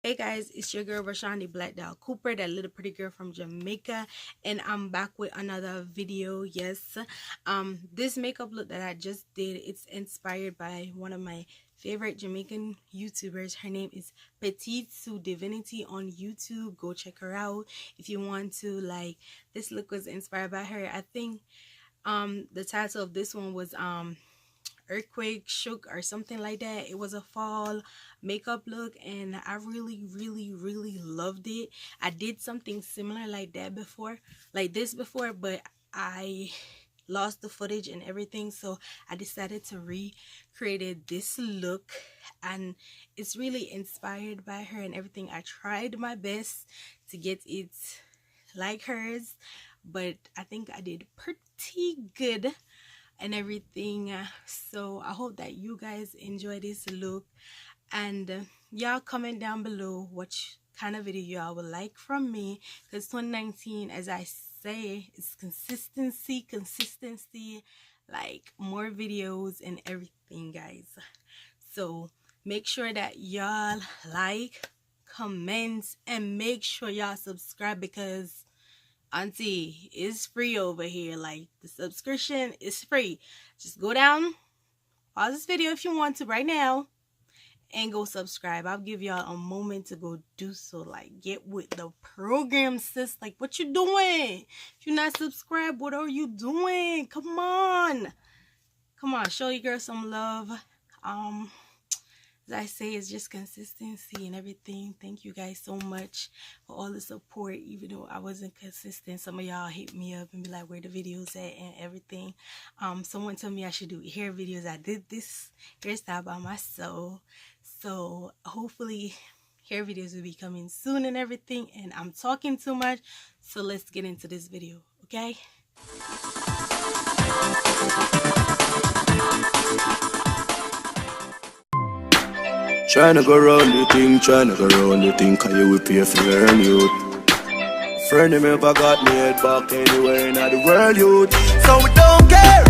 Hey guys, it's your girl Rashande Blackdoll Cooper, that little pretty girl from Jamaica, and I'm back with another video. Yes, this makeup look that I just did, it's inspired by one of my favorite Jamaican YouTubers. Her name is Petite-Sue Divinitii on YouTube. Go check her out if you want to. Like, this look was inspired by her. I think the title of this one was Earthquake Shook or something like that. It was a fall makeup look and I really loved it. I did something similar like this before, but I lost the footage and everything, so I decided to recreate this look, and it's really inspired by her and everything. I tried my best to get it like hers, but I think I did pretty good and everything. So I hope that you guys enjoy this look, and y'all comment down below what kind of video y'all would like from me, because 2019, as I say, is consistency, like more videos and everything, guys. So make sure that y'all like, comment, and make sure y'all subscribe, because auntie, it's free over here. Like, the subscription is free. Just go down, pause this video if you want to right now, and go subscribe. I'll give y'all a moment to go do so. Like, get with the program, sis. Like, what you doing? If you're not subscribed, what are you doing? Come on, show your girl some love. As I say, it's just consistency and everything. Thank you guys so much for all the support. Even though I wasn't consistent, some of y'all hit me up and be like, where the videos at and everything. Someone told me I should do hair videos. I did this hairstyle by myself, so hopefully hair videos will be coming soon and everything. And I'm talking too much, so let's get into this video, okay? Tryna go round the thing, cause you will pay for learn youth. Friend of me ever got me head back anywhere in the world, youth. So we don't care.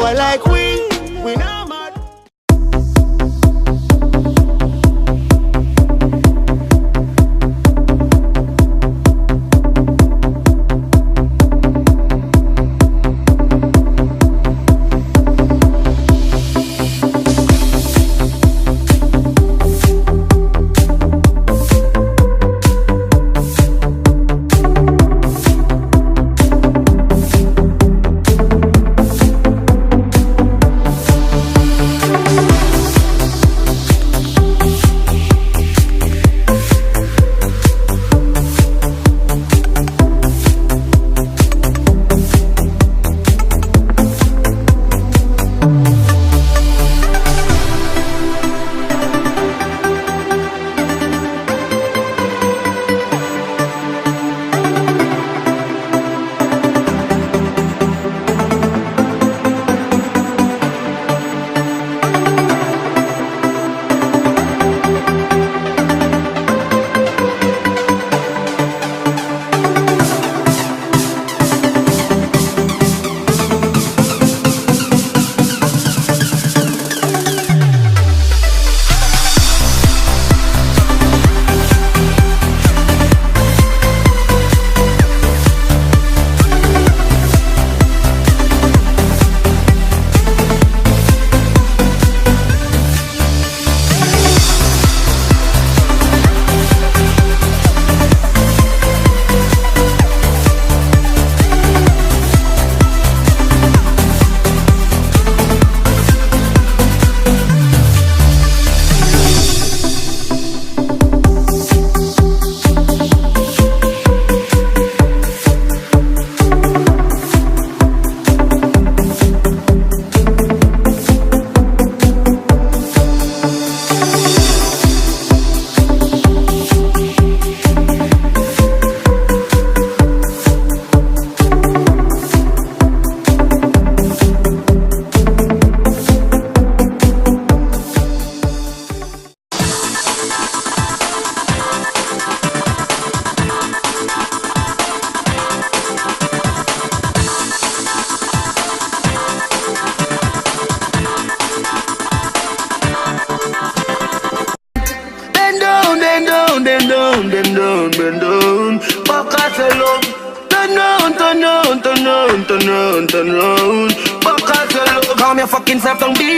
boy like we not mad. Bend down, back at the love. Turn round, turn round, turn round, turn round, turn round. Back at the love. Calm your fucking self down, be.